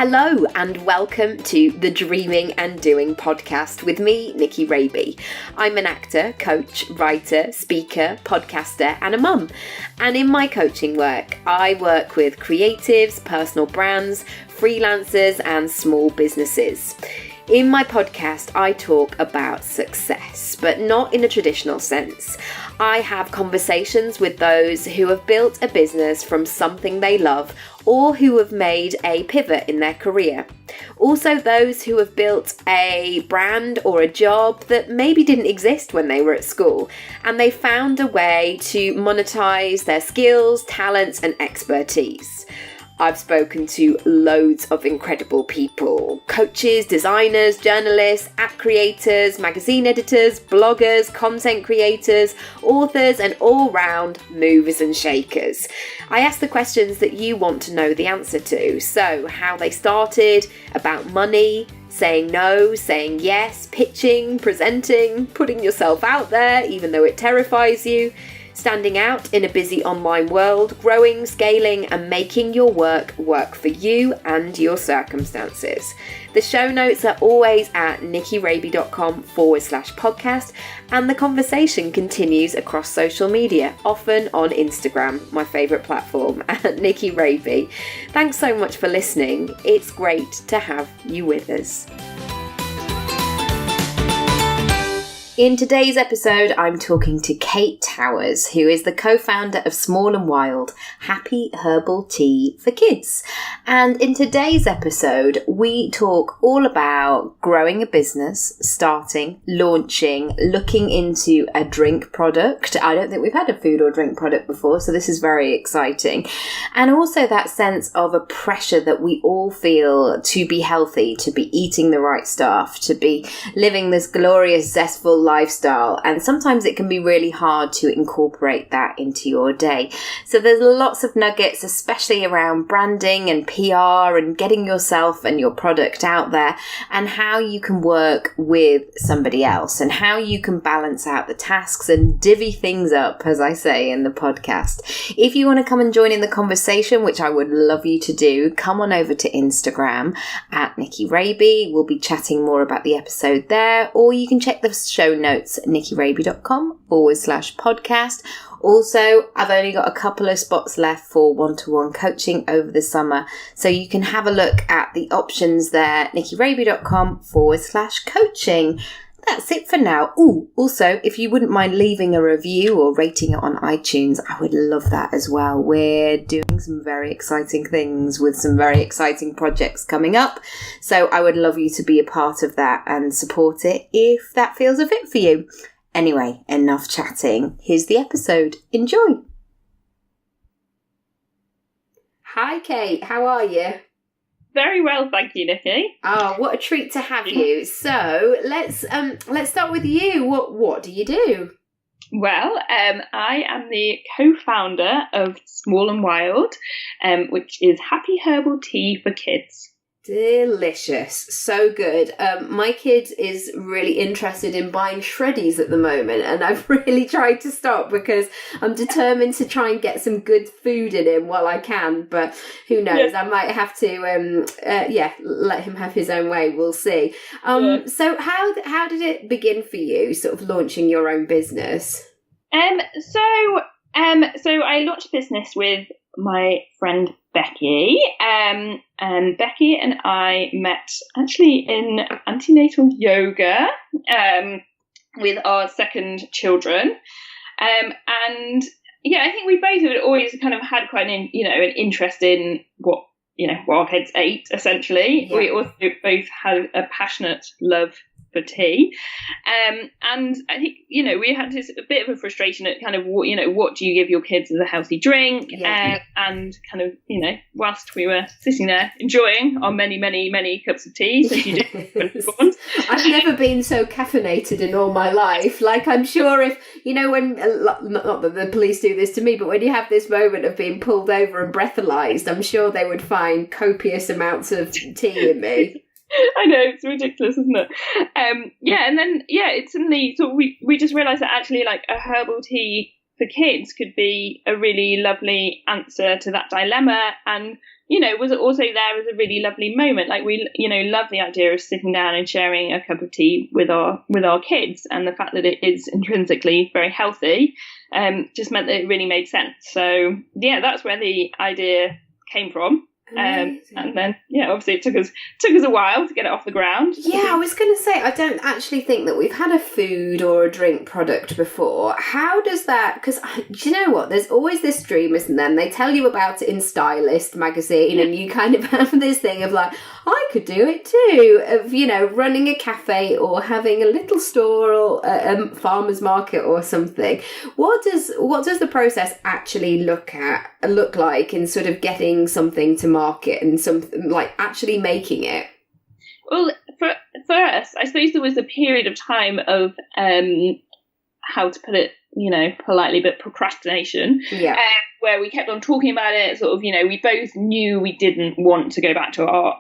Hello and welcome to the Dreaming and Doing podcast with me, Nicky Raby. I'm an actor, coach, writer, speaker, podcaster and a mum. And in my coaching work, I work with creatives, personal brands, freelancers and small businesses. In my podcast, I talk about success, but not in a traditional sense. I have conversations with those who have built a business from something they love or who have made a pivot in their career. Also those who have built a brand or a job that maybe didn't exist when they were at school, and they found a way to monetize their skills, talents and expertise. I've spoken to loads of incredible people, coaches, designers, journalists, app creators, magazine editors, bloggers, content creators, authors, and all-round movers and shakers. I ask the questions that you want to know the answer to. So how they started, about money, saying no, saying yes, pitching, presenting, putting yourself out there even though it terrifies you, standing out in a busy online world, growing, scaling and making your work for you and your circumstances. The show notes are always at nickyraby.com/podcast and the conversation continues across social media, often on Instagram, my favourite platform, at Nicky Raby. Thanks so much for listening. It's great to have you with us. In today's episode, I'm talking to Kate Towers, who is the co-founder of Small and Wild, happy herbal tea for kids. And in today's episode, we talk all about growing a business, starting, launching, looking into a drink product. I don't think we've had a food or drink product before, so this is very exciting. And also that sense of a pressure that we all feel to be healthy, to be eating the right stuff, to be living this glorious, zestful lifestyle, and sometimes it can be really hard to incorporate that into your day. So there's lots of nuggets, especially around branding and PR and getting yourself and your product out there, and how you can work with somebody else and how you can balance out the tasks and divvy things up, as I say in the podcast. If you want to come and join in the conversation, which I would love you to do, come on over to Instagram at Nicky Raby. We'll be chatting more about the episode there, or you can check the show notes at nickyraby.com/podcast. Also, I've only got a couple of spots left for one-to-one coaching over the summer, so you can have a look at the options there, nickyraby.com/coaching. That's it for now. Also, if you wouldn't mind leaving a review or rating it on iTunes, I would love that as well. We're doing some very exciting things with some very exciting projects coming up. So I would love you to be a part of that and support it if that feels a fit for you. Anyway, enough chatting. Here's the episode. Enjoy. Hi, Kate. How are you? Very well, thank you, Nicky. Oh, what a treat to have you. So let's start with you. What do you do? Well, I am the co-founder of Small and Wild, which is happy herbal tea for kids. Delicious. So good. My kid is really interested in buying shreddies at the moment, and I've really tried to stop because I'm determined to try and get some good food in him while I can, but who knows? I might have to let him have his own way. We'll see. So how did it begin for you, sort of launching your own business? So I launched a business with my friend Becky, and Becky and I met actually in antenatal yoga with our second children, and I think we both had always kind of had quite an interest in what our kids ate. Essentially, we also both had a passionate love for tea, and I think we had this a bit of a frustration at kind of what do you give your kids as a healthy drink, and kind of whilst we were sitting there enjoying our many cups of tea, so you do. I've never been so caffeinated in all my life. Like, I'm sure if when not that the police do this to me, but when you have this moment of being pulled over and breathalyzed, I'm sure they would find copious amounts of tea in me. I know, it's ridiculous, isn't it? And then it suddenly we just realised that actually, like, a herbal tea for kids could be a really lovely answer to that dilemma. And was also there as a really lovely moment. Like we, love the idea of sitting down and sharing a cup of tea with our kids, and the fact that it is intrinsically very healthy, just meant that it really made sense. So yeah, that's where the idea came from. And then, obviously it took us a while to get it off the ground. Yeah, I was going to say, I don't actually think that we've had a food or a drink product before. How does that, because do you know what, there's always this dream, isn't there? And they tell you about it in Stylist magazine, and you kind of have this thing of like, I could do it too, of, running a cafe or having a little store or a farmer's market or something. What does the process actually look like in sort of getting something to market and something like actually making it? Well, for us, I suppose there was a period of time of how to put it, politely, but procrastination. Yeah. Where we kept on talking about it. Sort of, we both knew we didn't want to go back to our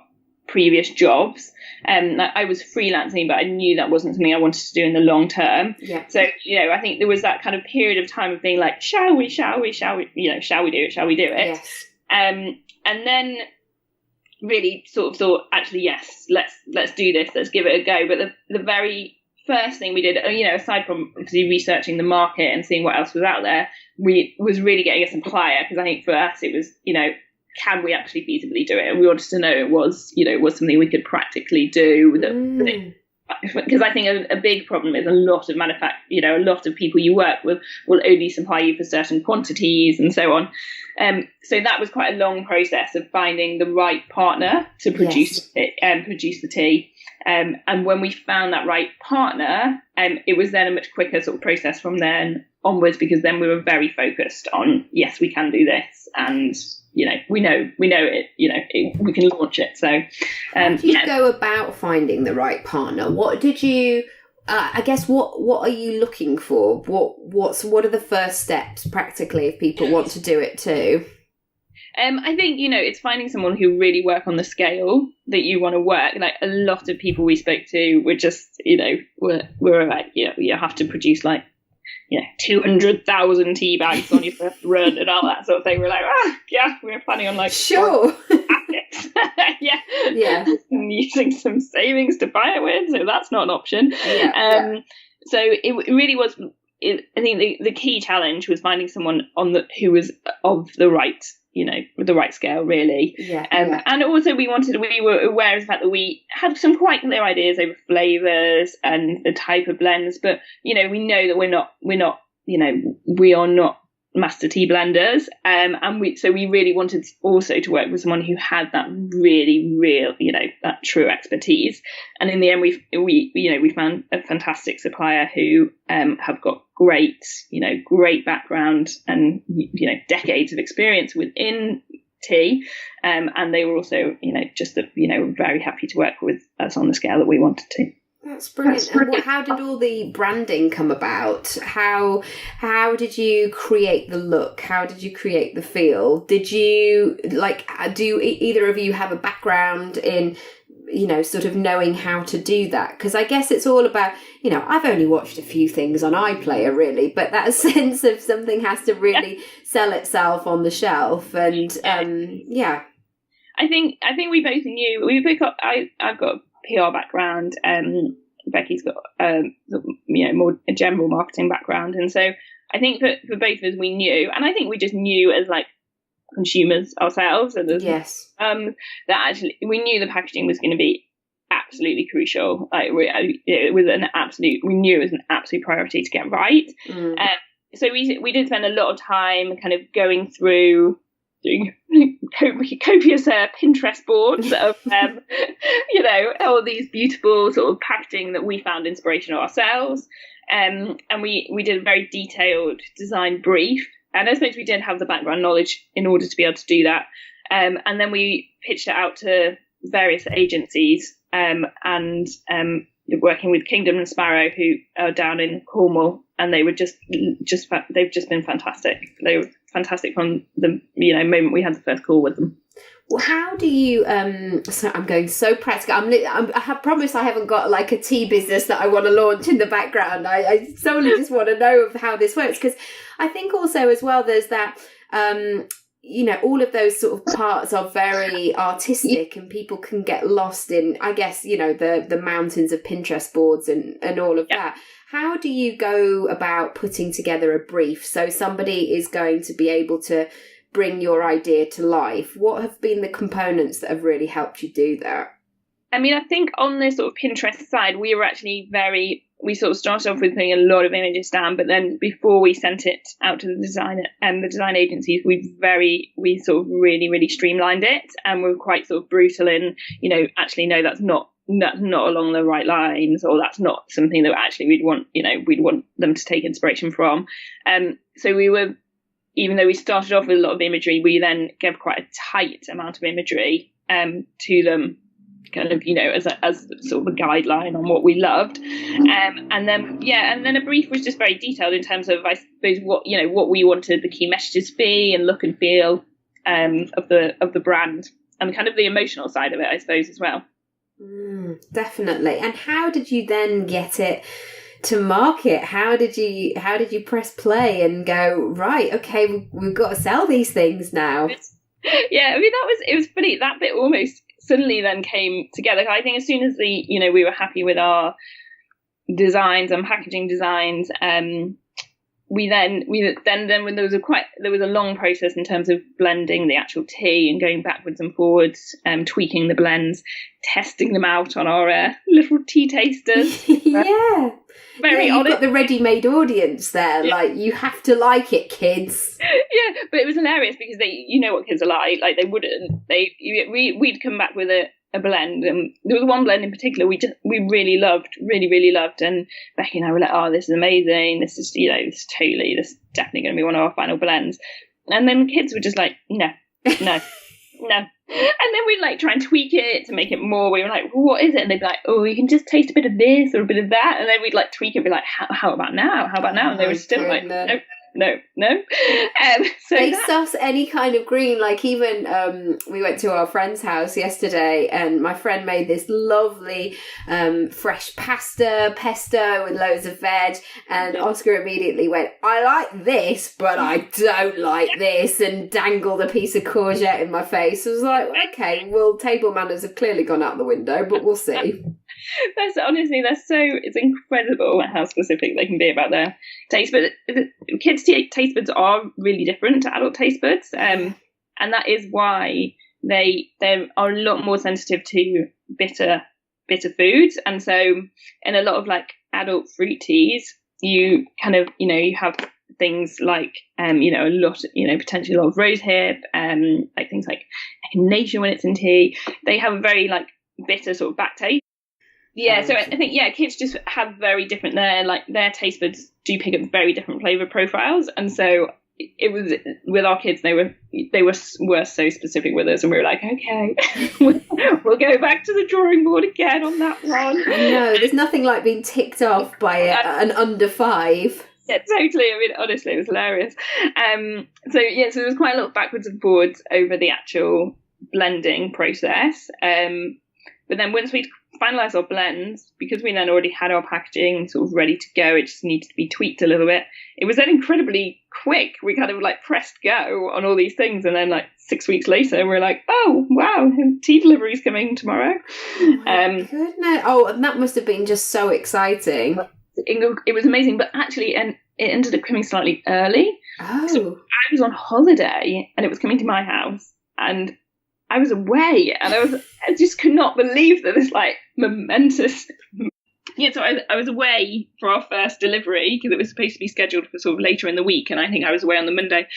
previous jobs. I was freelancing, but I knew that wasn't something I wanted to do in the long term. Yeah. So, I think there was that kind of period of time of being like, shall we do it? Shall we do it? Yes. And then really sort of thought, actually, yes, let's do this. Let's give it a go. But the very first thing we did, aside from obviously researching the market and seeing what else was out there, was really getting a supplier, because I think for us it was, can we actually feasibly do it? And we wanted to know it was something we could practically do. Because I think a big problem is a lot of a lot of people you work with will only supply you for certain quantities and so on. So that was quite a long process of finding the right partner to produce it and produce the tea. And when we found that right partner, it was then a much quicker sort of process from then onwards, because then we were very focused on, yes, we can do this, and we know it, we can launch it. So how did you go about finding the right partner? What did you I guess what are you looking for? What are the first steps practically if people want to do it too? I think, it's finding someone who really work on the scale that you want to work. Like a lot of people we spoke to were just, were like, you have to produce like, 200,000 tea bags on your first run and all that sort of thing. We're like, we were planning on like, sure. yeah. And using some savings to buy it with. So that's not an option. So it really was, I think the key challenge was finding someone who was of the right, with the right scale, really. And also we were aware of the fact that we had some quite clear ideas over flavours and the type of blends, but we know that we are not master tea blenders, and we really wanted also to work with someone who had that really real, that true expertise. And in the end, we found a fantastic supplier who have got great background and decades of experience within tea, and they were also very happy to work with us on the scale that we wanted to. That's brilliant. And how did all the branding come about? How did you create the look? How did you create the feel? Did you do either of you have a background in sort of knowing how to do that? Because I guess it's all about, I've only watched a few things on iPlayer really, but that sense of something has to really sell itself on the shelf. And I think we both knew. I've got a PR background, Becky's got more a general marketing background, and so I think for both of us we knew, and I think we just knew as like consumers ourselves, and that actually we knew the packaging was going to be absolutely crucial. Like we knew it was an absolute priority to get right. So we did spend a lot of time kind of going through doing copious Pinterest boards of all these beautiful sort of packaging that we found inspirational ourselves, and we did a very detailed design brief, and I suppose we did have the background knowledge in order to be able to do that, and then we pitched it out to various agencies, and working with Kingdom and Sparrow, who are down in Cornwall, and they were they've just been fantastic. They were fantastic from the moment we had the first call with them. Well, how do you so I'm going so practical. I have promised I haven't got like a tea business that I want to launch in the background. I solely just want to know of how this works, because I think also as well there's that all of those sort of parts are very artistic, and people can get lost in, I guess, the mountains of Pinterest boards and all of that. How do you go about putting together a brief so somebody is going to be able to bring your idea to life? What have been the components that have really helped you do that? I mean, I think on the sort of Pinterest side, we were actually we sort of started off with putting a lot of images down, but then before we sent it out to the design agencies, we sort of really, really streamlined it, and we were quite sort of brutal in, actually, no, that's not along the right lines, or that's not something that actually we'd want them to take inspiration from. So we were, even though we started off with a lot of imagery, we then gave quite a tight amount of imagery to them, kind of, as sort of a guideline on what we loved. And then a brief was just very detailed in terms of, I suppose, what we wanted the key messages to be and look and feel of the brand, and kind of the emotional side of it, I suppose, as well. Definitely. And how did you then get it to market? How did you press play and go, right, okay, we've got to sell these things now? Yeah, I mean, it was funny. That bit almost suddenly then came together. I think as soon as we were happy with our designs and packaging designs, we then when there was a long process in terms of blending the actual tea and going backwards and forwards, tweaking the blends, testing them out on our little tea tasters. Yeah. Very you've got the ready-made audience there. Yeah. Like, you have to like it, kids. Yeah, but it was hilarious because what kids are like. Like, they wouldn't. We'd come back with a blend, and there was one blend in particular we really loved, and Becky and I were like, oh, this is amazing. This is this is definitely going to be one of our final blends. And then kids were just like, no. And then we'd try and tweak it to make it more. We were like, well, what is it? And they'd be like, oh, you can just taste a bit of this or a bit of that. And then we'd tweak it and be like, how about now? How about now? And they were still like, no. So they suss any kind of green. Like, even we went to our friend's house yesterday, and my friend made this lovely fresh pesto with loads of veg, and Oscar immediately went, I like this, but I don't like this, and dangled a piece of courgette in my face. I was like, okay, well, table manners have clearly gone out the window, but we'll see. It's incredible how specific they can be about their taste. But kids' taste buds are really different to adult taste buds, and that is why they are a lot more sensitive to bitter foods. And so in a lot of adult fruit teas, you kind of you have things like potentially a lot of rosehip, things like echinacea when it's in tea. They have a very bitter sort of back taste. Yeah, so I think kids just have very different. Their taste buds do pick up very different flavor profiles, and so it was with our kids. They were so specific with us, and we were like, okay, we'll go back to the drawing board again on that one. No, there's nothing like being ticked off by an under 5. Yeah, totally. I mean, honestly, it was hilarious. So there was quite a lot of backwards and forwards over the actual blending process. But then once we'd finalised our blends, because we then already had our packaging sort of ready to go, it just needed to be tweaked a little bit. It was then incredibly quick. We kind of pressed go on all these things, and then 6 weeks later, we're like, oh wow, tea delivery's coming tomorrow. Goodness! Oh, and that must have been just so exciting. It was amazing, but actually, and it ended up coming slightly early. Oh. So I was on holiday, and it was coming to my house, and I was away, and I just could not believe that this momentous. Yeah, so I was away for our first delivery because it was supposed to be scheduled for sort of later in the week, and I think I was away on the Monday,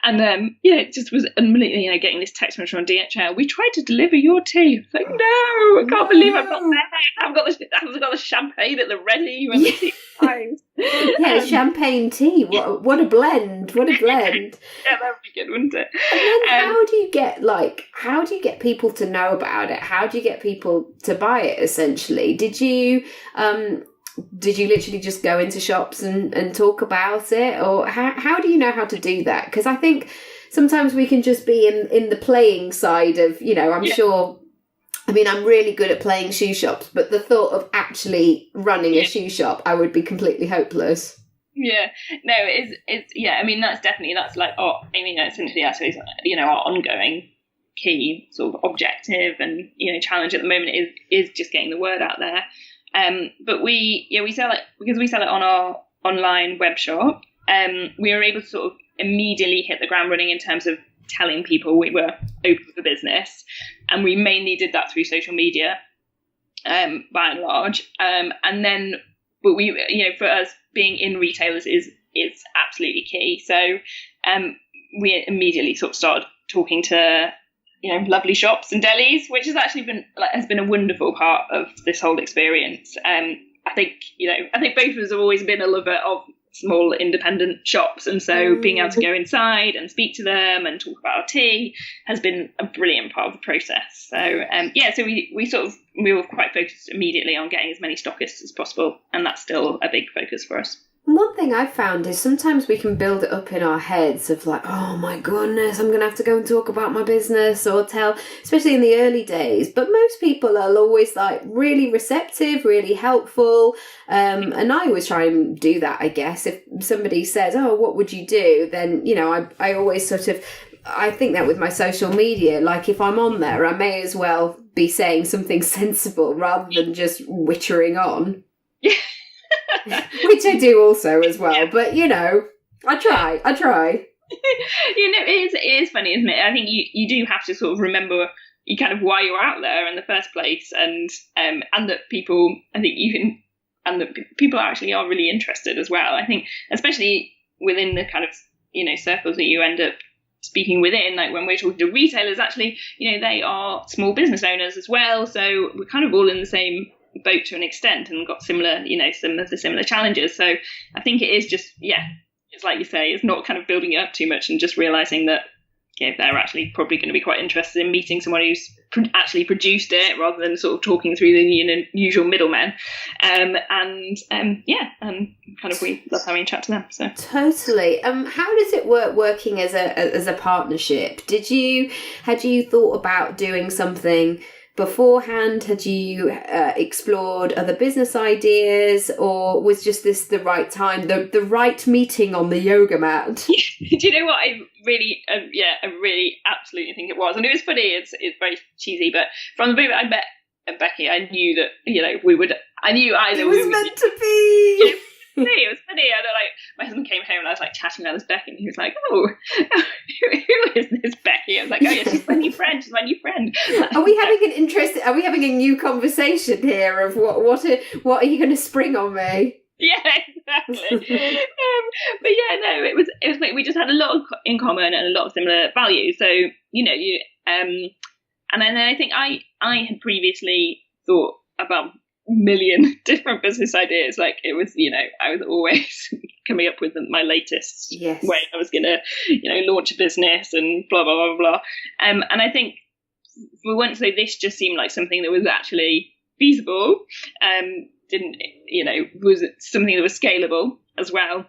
and it just was unbelievable. Getting this text message from DHL, we tried to deliver your tea. It's like, no, I can't believe I've got that. I've got the champagne at the ready when the tea arrives. Yeah, champagne tea. What a blend! What a blend! Yeah, that would be good, wouldn't it? And then how do you get people to know about it? How do you get people to buy it? Essentially, did you literally just go into shops and talk about it, or how do you know how to do that? Because I think sometimes we can just be in the playing side of sure. I mean, I'm really good at playing shoe shops, but the thought of actually running a shoe shop, I would be completely hopeless. Yeah, no, it's yeah. I mean, that's like, oh, I mean, essentially, I suppose, our ongoing key sort of objective and challenge at the moment is just getting the word out there. But we sell it because we sell it on our online web shop. We were able to sort of immediately hit the ground running in terms of telling people we were open for business, and we mainly did that through social media, by and large. And then, but we, for us, being in retailers is absolutely key. So, we immediately sort of started talking to, lovely shops and delis, which has actually been a wonderful part of this whole experience. I think both of us have always been a lover of small independent shops, and so being able to go inside and speak to them and talk about our tea has been a brilliant part of the process. So so we were quite focused immediately on getting as many stockists as possible, and that's still a big focus for us. One thing I've found is sometimes we can build it up in our heads of like, oh my goodness, I'm going to have to go and talk about my business or tell, especially in the early days. But most people are always like really receptive, really helpful. And I always try and do that, I guess. If somebody says, oh, what would you do? Then, I always I think that with my social media, like if I'm on there, I may as well be saying something sensible rather than just wittering on. Which I do also as well, yeah. But I try. It is funny, isn't it? I think you do have to sort of remember kind of why you're out there in the first place, and that people, I think and that people actually are really interested as well. I think especially within the kind of circles that you end up speaking within, like when we're talking to retailers, actually they are small business owners as well, so we're kind of all in the same boat to an extent and got similar challenges. So I think it is just, it's like you say, it's not kind of building it up too much and just realizing that they're actually probably going to be quite interested in meeting someone who's actually produced it rather than sort of talking through the usual middlemen. And kind of we love having a chat to them. So totally. How does it working as a partnership? Had you thought about doing something beforehand? Had you explored other business ideas, or was just this the right time, the right meeting on the yoga mat? Do you know what? I really absolutely think it was. And it was funny, it's very cheesy, but from the moment I met Becky, I knew that I knew either it was meant to be. It was funny. And my husband came home and I was like chatting about this Becky, and he was like, "Oh, who is this Becky?" I was like, "Oh yeah, she's my new friend. Are we having a new conversation here of what are you going to spring on me? Yeah, exactly. But yeah, no, it was like we just had a lot in common and a lot of similar values. So and then I think I had previously thought about million different business ideas. Like it was, I was always coming up with my latest way I was going to, launch a business and blah, blah, blah, blah. And I think for once, so this just seemed like something that was actually feasible, was something that was scalable as well.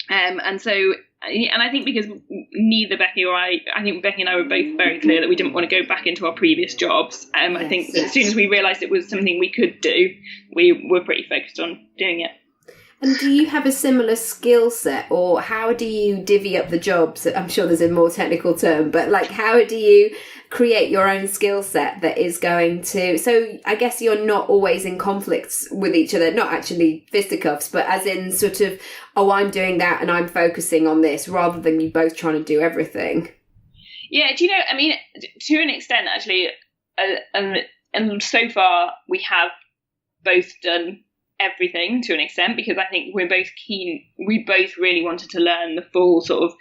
And so, and I think because neither Becky or I think Becky and I were both very clear that we didn't want to go back into our previous jobs. I think as soon as we realised it was something we could do, we were pretty focused on doing it. And do you have a similar skill set, or how do you divvy up the jobs? I'm sure there's a more technical term, but like how do you create your own skill set that is going to... So I guess you're not always in conflicts with each other, not actually fisticuffs, but as in sort of, oh, I'm doing that and I'm focusing on this, rather than you both trying to do everything. Yeah, do you know, I mean, to an extent, actually, and so far we have both done everything to an extent, because I think we're both keen, we both really wanted to learn the full sort of,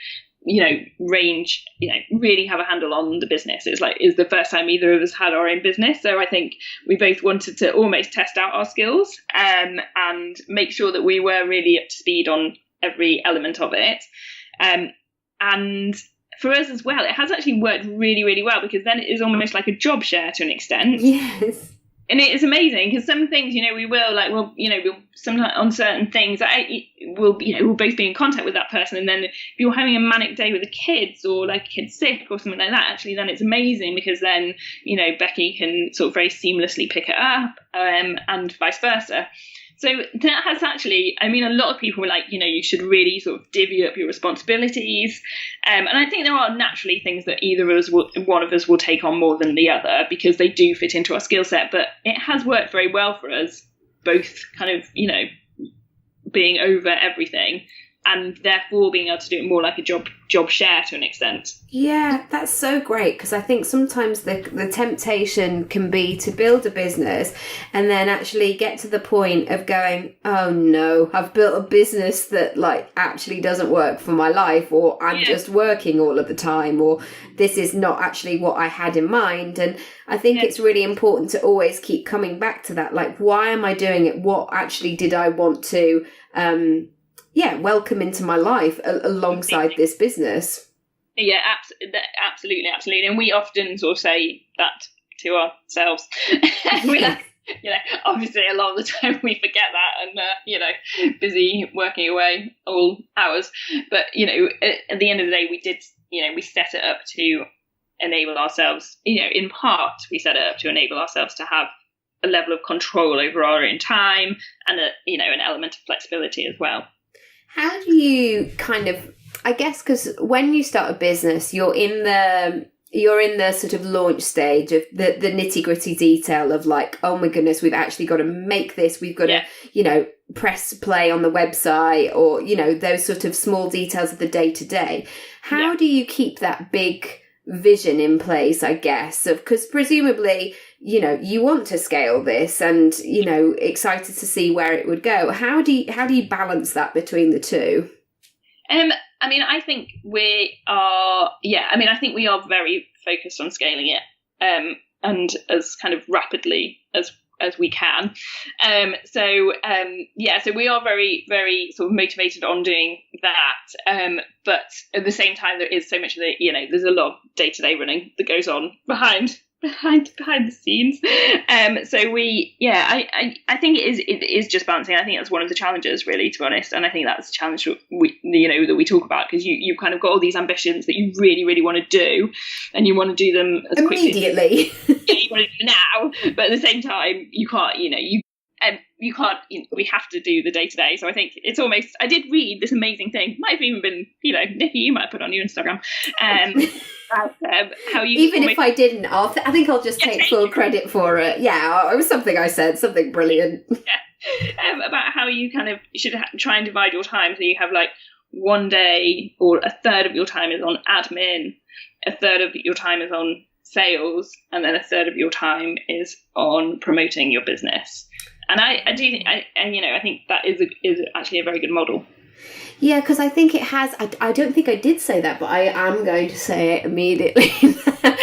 range, really have a handle on the business. It's the first time either of us had our own business. So I think we both wanted to almost test out our skills and make sure that we were really up to speed on every element of it. And for us as well, it has actually worked really, really well, because then it is almost like a job share to an extent. Yes. And it is amazing, because some things, we'll sometimes on certain things, we'll both be in contact with that person. And then if you're having a manic day with the kids, or like a kid's sick or something like that, actually, then it's amazing, because then, Becky can sort of very seamlessly pick it up, and vice versa. So that has actually, I mean, a lot of people were like, you should really sort of divvy up your responsibilities. And I think there are naturally things that one of us will take on more than the other because they do fit into our skill set. But it has worked very well for us, both kind of, being over everything and therefore being able to do it more like a job share to an extent. Yeah, that's so great, because I think sometimes the temptation can be to build a business and then actually get to the point of going, oh no, I've built a business that like actually doesn't work for my life, or I'm just working all of the time, or this is not actually what I had in mind. And I think it's really important to always keep coming back to that, like, why am I doing it? What actually did I want to welcome into my life alongside this business? Yeah, absolutely. And we often sort of say that to ourselves. Obviously a lot of the time we forget that and, busy working away all hours. But, at the end of the day, we set it up to enable ourselves, in part, we set it up to enable ourselves to have a level of control over our own time and an element of flexibility as well. How do you kind of, I guess, because when you start a business, you're in the sort of launch stage of the nitty gritty detail of like, oh my goodness, we've actually got to make this. We've got to, press play on the website, or, those sort of small details of the day to day. How do you keep that big vision in place, I guess, because presumably, you want to scale this and, excited to see where it would go. How do you balance that between the two? I think we are, I think we are very focused on scaling it, and as kind of rapidly as we can. So we are very, very sort of motivated on doing that. But at the same time, there is so much of there's a lot of day-to-day running that goes on behind the scenes. So I think it is just balancing. I think that's one of the challenges, really, to be honest. And I think that's a challenge that we talk about, because you kind of got all these ambitions that you really, really want to do, and you want to do them as immediately. You want to do them now, but at the same time, you can't. You can't. We have to do the day to day. So I think it's almost. I did read this amazing thing. Might have even been, Nicky, you might put on your Instagram. How you even if I didn't, I think I'll just take full credit for it. Yeah, it was something I said, something brilliant. About how you kind of should try and divide your time, so you have like one day or a third of your time is on admin, a third of your time is on sales, and then a third of your time is on promoting your business. And I do think, I think that is actually a very good model. Yeah, because I think it has. I don't think I did say that, but I am going to say it immediately.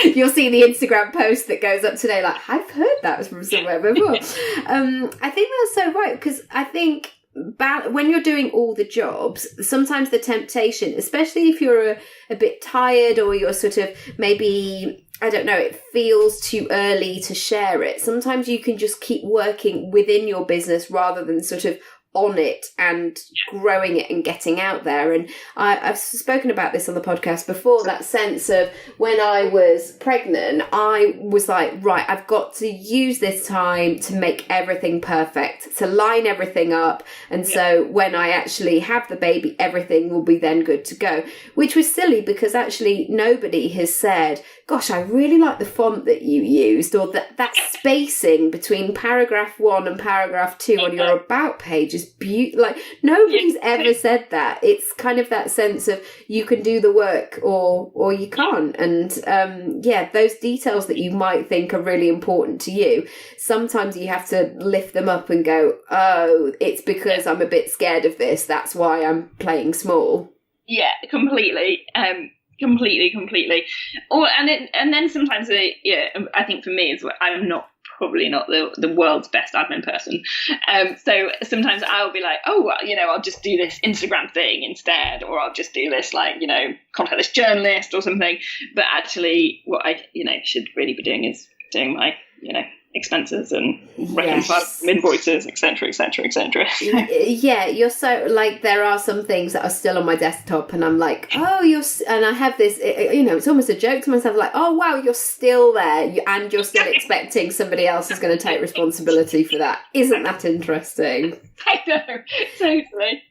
You'll see the Instagram post that goes up today. Like, I've heard that from somewhere before. I think that's so right, because I think when you're doing all the jobs, sometimes the temptation, especially if you're a bit tired, or you're sort of maybe, I don't know, it feels too early to share it. Sometimes you can just keep working within your business rather than sort of on it and growing it and getting out there. And I've spoken about this on the podcast before, that sense of when I was pregnant, I was like, right, I've got to use this time to make everything perfect, to line everything up. And so when I actually have the baby, everything will be then good to go, which was silly, because actually nobody has said, gosh, I really like the font that you used, or that spacing between paragraph 1 and paragraph 2 on your about page is beautiful. Like, nobody's ever said that. It's kind of that sense of you can do the work or you can't. And those details that you might think are really important to you, sometimes you have to lift them up and go, oh, it's because I'm a bit scared of this. That's why I'm playing small. Yeah, completely. Completely. And then sometimes, I think for me, I'm probably not the world's best admin person. So sometimes I'll be like, oh, well, I'll just do this Instagram thing instead, or I'll just do this, contact this journalist or something. But actually what I, should really be doing is doing my, expenses and reconcile invoices, etc., etc., etc. Yeah, you're so like, there are some things that are still on my desktop, and I'm like, oh, and I have this, it's almost a joke to myself, like, oh wow, you're still there, and you're still expecting somebody else is going to take responsibility for that. Isn't that interesting? I know, totally.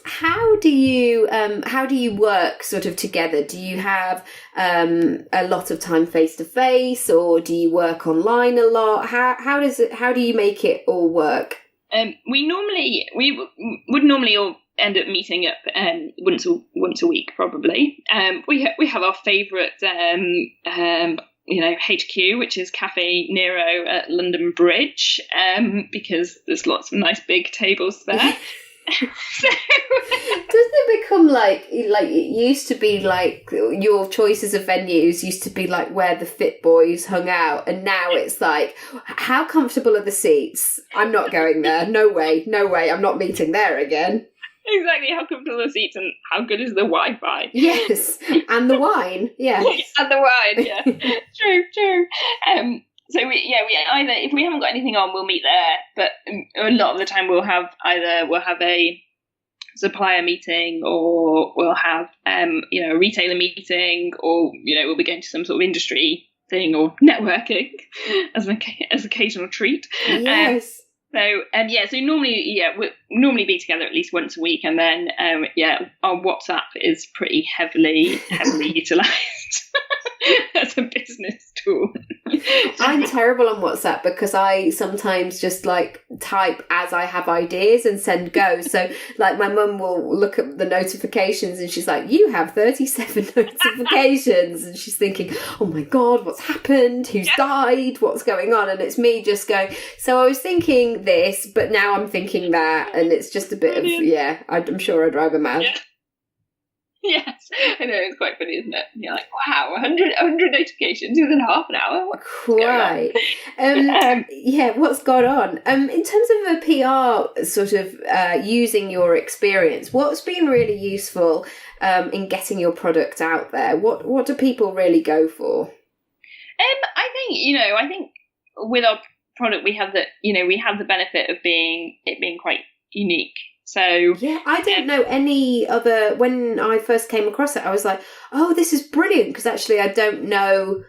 How do you work sort of together? Do you have a lot of time face to face, or do you work online a lot? How do you make it all work? We would normally all end up meeting up once a week, probably. We have our favourite HQ, which is Cafe Nero at London Bridge, because there's lots of nice big tables there. Doesn't it become like it used to be, like your choices of venues used to be like where the fit boys hung out, and now it's like, how comfortable are the seats? I'm not going there. No way, I'm not meeting there again. Exactly, how comfortable are the seats and how good is the Wi-Fi? Yes, and the wine, yes. And the wine, yeah. True. So we either, if we haven't got anything on, we'll meet there. But a lot of the time we'll have a supplier meeting, or we'll have a retailer meeting, or we'll be going to some sort of industry thing or networking as an occasional treat. Yes. So normally be together at least once a week, and then our WhatsApp is pretty heavily utilised as a business tool. I'm terrible on WhatsApp because I sometimes just like type as I have ideas and send go. So like my mum will look at the notifications and she's like, you have 37 notifications, and she's thinking, oh my God, what's happened? Who's died? What's going on? And it's me just going, so I was thinking this, but now I'm thinking that, and it's just a bit of, I'm sure I drive her mad. Yeah. Yes, I know, it's quite funny, isn't it? You're like, wow, 100 notifications within half an hour. Quite. What's gone on? In terms of a PR sort of using your experience, what's been really useful in getting your product out there? What do people really go for? I think with our product we have the benefit of being quite unique. So I don't know any other. When I first came across it, I was like, "Oh, this is brilliant!" Because actually, I don't know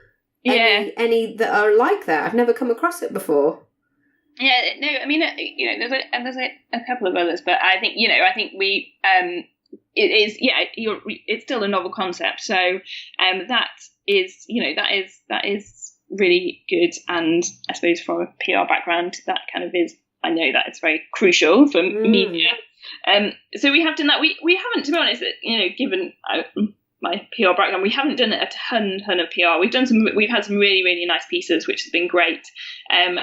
any that are like that. I've never come across it before. Yeah, no, I mean, there's a couple of others, but I think we it is it's still a novel concept. So that is really good, and I suppose from a PR background, that kind of is. I know that it's very crucial for media. So we have done that. We haven't, to be honest, given my PR background, we haven't done a ton of PR. We've had some really, really nice pieces, which has been great. And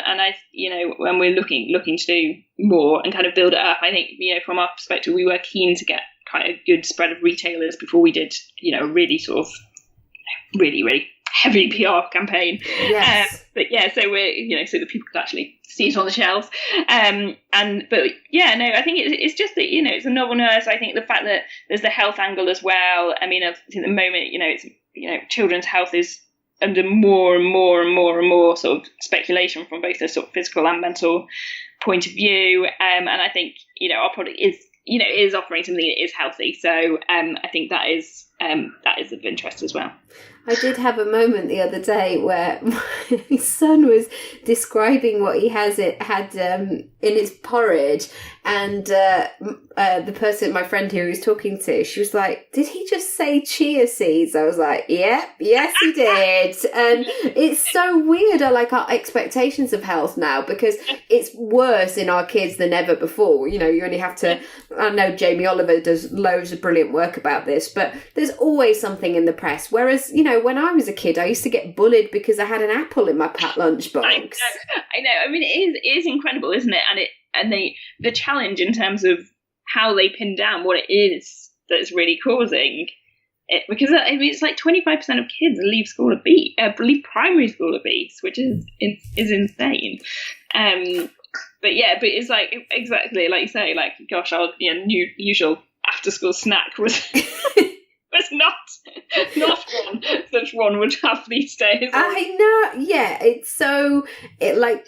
when we're looking to do more and kind of build it up, I think, from our perspective, we were keen to get quite a good spread of retailers before we did, really sort of really, really heavy PR campaign. Yes. So we're, so that people could actually see it on the shelves. I think it's just that, it's a novel nurse. I think the fact that there's the health angle as well. I mean, at the moment, it's, children's health is under more and more sort of speculation from both a sort of physical and mental point of view. And I think, our product is offering something that is healthy. So I think that is of interest as well. I did have a moment the other day where my son was describing what he had in his porridge, and the person, my friend who he was talking to, she was like, did he just say chia seeds? I was like, yes he did. And it's so weird, our expectations of health now, because it's worse in our kids than ever before. You only have to, I know Jamie Oliver does loads of brilliant work about this, but there's always something in the press. Whereas, when I was a kid, I used to get bullied because I had an apple in my packed lunchbox. I know. I mean, it is incredible, isn't it? And the challenge in terms of how they pin down what it is that's really causing it, because it's like 25% of kids leave leave primary school obese, which is insane. But it's like exactly like you say, like, gosh, our usual after school snack was It's not one such one would have these days. I know, yeah.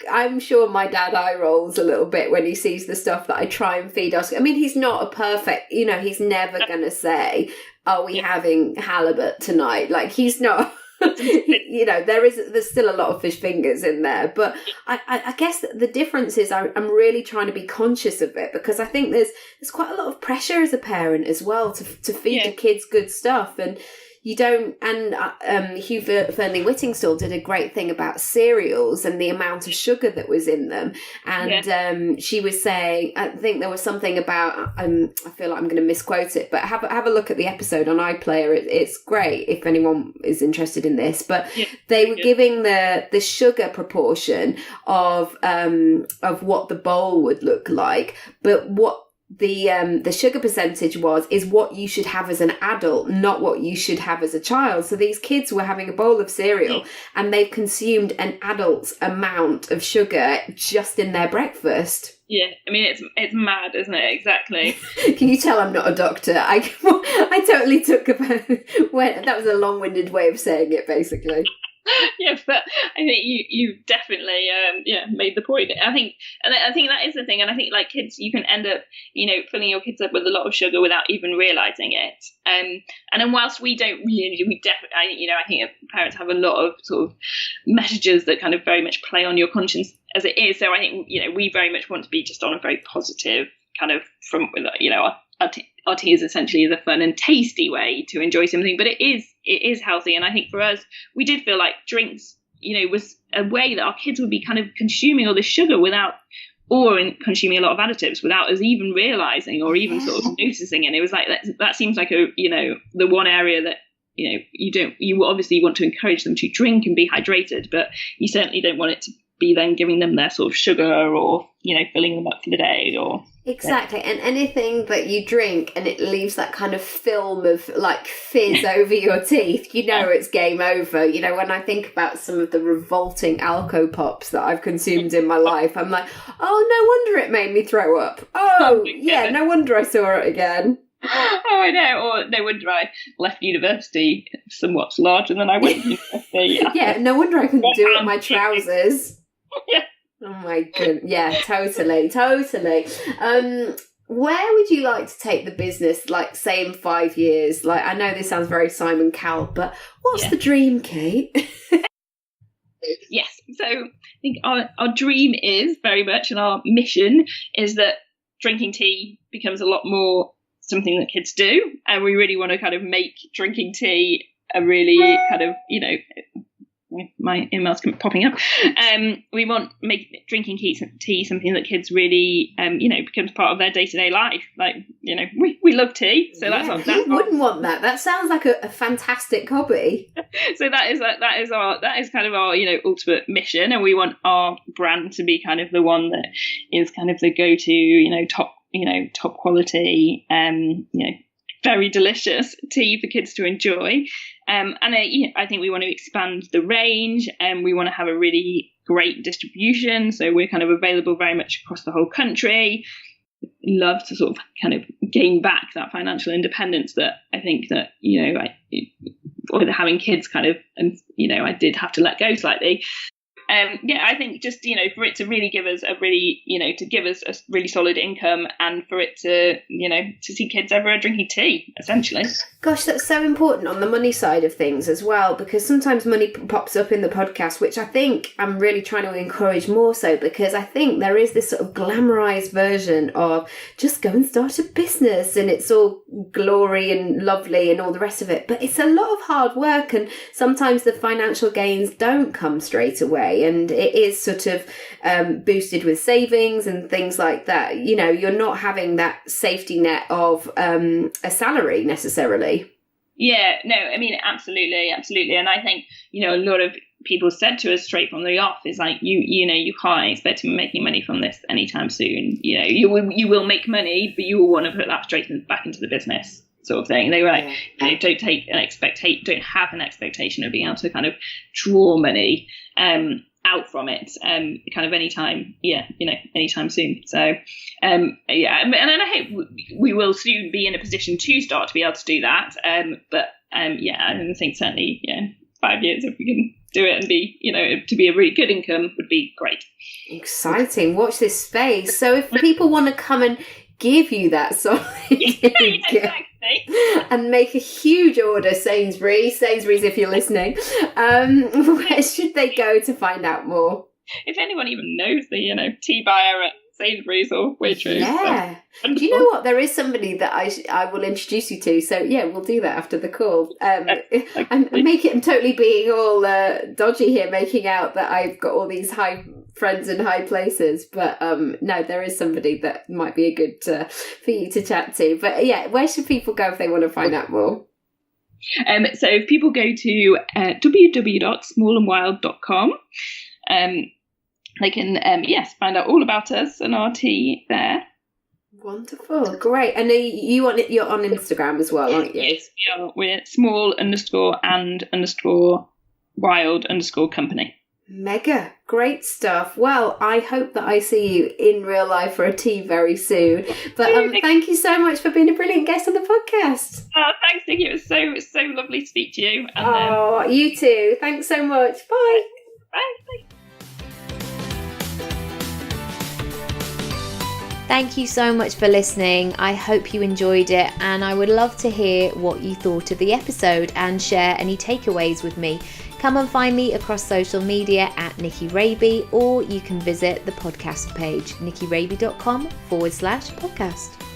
I'm sure my dad eye rolls a little bit when he sees the stuff that I try and feed us. I mean, he's not a perfect, he's never going to say, "Are we having halibut tonight?" Like, he's not. There's still a lot of fish fingers in there, but I guess the difference is I'm really trying to be conscious of it, because I think there's quite a lot of pressure as a parent as well to feed the kids good stuff, and you don't. And Hugh Fernley Whittingstall did a great thing about cereals and the amount of sugar that was in them, and she was saying, I think there was something about I feel like I'm going to misquote it, but have a look at the episode on iPlayer. It's great if anyone is interested in this, but they were giving the sugar proportion of what the bowl would look like, but what the sugar percentage is what you should have as an adult, not what you should have as a child. So these kids were having a bowl of cereal and they've consumed an adult's amount of sugar just in their breakfast. Yeah, I mean, it's mad, isn't it? Exactly. Can you tell I'm not a doctor? I totally took that was a long-winded way of saying it, basically. Yeah, but I think you definitely made the point. I think that is the thing, and I think like kids, you can end up filling your kids up with a lot of sugar without even realizing it. And then whilst we don't really, I think parents have a lot of sort of messages that kind of very much play on your conscience as it is. So I think we very much want to be just on a very positive kind of from our tea is essentially the fun and tasty way to enjoy something, but it is healthy. And I think for us, we did feel like drinks, was a way that our kids would be kind of consuming all this sugar consuming a lot of additives without us even realizing or even sort of noticing it. It was like that seems like the one area that you obviously want to encourage them to drink and be hydrated, but you certainly don't want it to be then giving them their sort of sugar or filling them up for the day or exactly. And anything that you drink and it leaves that kind of film of like fizz over your teeth, it's game over. When I think about some of the revolting Alco Pops that I've consumed in my life, I'm like, oh, no wonder it made me throw up. Oh yeah, no wonder I saw it again. Oh, I know. Or no wonder I left university somewhat larger than I went to university. Yeah, no wonder I couldn't do it in my trousers. Yeah. Oh my goodness. Yeah, totally. Where would you like to take the business, like, say, in 5 years? Like, I know this sounds very Simon Cowell, but what's the dream, Kate? Yes. So I think our dream is very much, and our mission is that drinking tea becomes a lot more something that kids do. And we really want to kind of make drinking tea a really kind of, my emails keep popping up. We want make drinking tea something that kids really, becomes part of their day-to-day life. Like, we love tea, so who wouldn't want that? That sounds like a fantastic hobby. So that is kind of our ultimate mission, and we want our brand to be kind of the one that is kind of the go-to, top quality, very delicious tea for kids to enjoy. I think we want to expand the range, and we want to have a really great distribution. So we're kind of available very much across the whole country. Love to sort of kind of gain back that financial independence that I think that, with having kids kind of, and, I did have to let go slightly. I think just, for it to really give us a really solid income, and for it to, to see kids everywhere drinking tea, essentially. Gosh, that's so important on the money side of things as well, because sometimes money pops up in the podcast, which I think I'm really trying to encourage more so, because I think there is this sort of glamorized version of just go and start a business and it's all glory and lovely and all the rest of it. But it's a lot of hard work, and sometimes the financial gains don't come straight away. And it is sort of boosted with savings and things like that. You're not having that safety net of a salary necessarily. Yeah, no, I mean, absolutely. And I think, a lot of people said to us straight from the off is like, you can't expect to be making money from this anytime soon. You will make money, but you will want to put that straight back into the business, sort of thing. They were like, don't have an expectation of being able to kind of draw money. out from it kind of anytime soon. So and I hope we will soon be in a position to start to be able to do that. But I think certainly 5 years, if we can do it and be to be a really good income, would be great. Exciting. Watch this space. So if people want to come and give you that solid exactly. and make a huge order, Sainsbury's if you're listening, where should they go to find out more? If anyone even knows the tea buyer at Sainsbury's or Waitrose. Yeah. Do you know what? There is somebody that I will introduce you to. So yeah, we'll do that after the call. I'm totally being all dodgy here, making out that I've got all these high friends in high places. But no, there is somebody that might be a good for you to chat to. But yeah, where should people go if they want to find out more? So if people go to www.smallandwild.com, they can find out all about us and our tea there. Wonderful, great. And you're on Instagram as well, aren't you? Yes, we are. We're small_and_wild_company. Mega, great stuff. Well, I hope that I see you in real life for a tea very soon. But thank you so much for being a brilliant guest on the podcast. Oh, thanks, Nicky. It was so lovely to speak to you. And, you too. Thanks so much. Bye. Bye. Thank you so much for listening. I hope you enjoyed it, and I would love to hear what you thought of the episode and share any takeaways with me. Come and find me across social media at Nicky Raby, or you can visit the podcast page, nickyraby.com/podcast.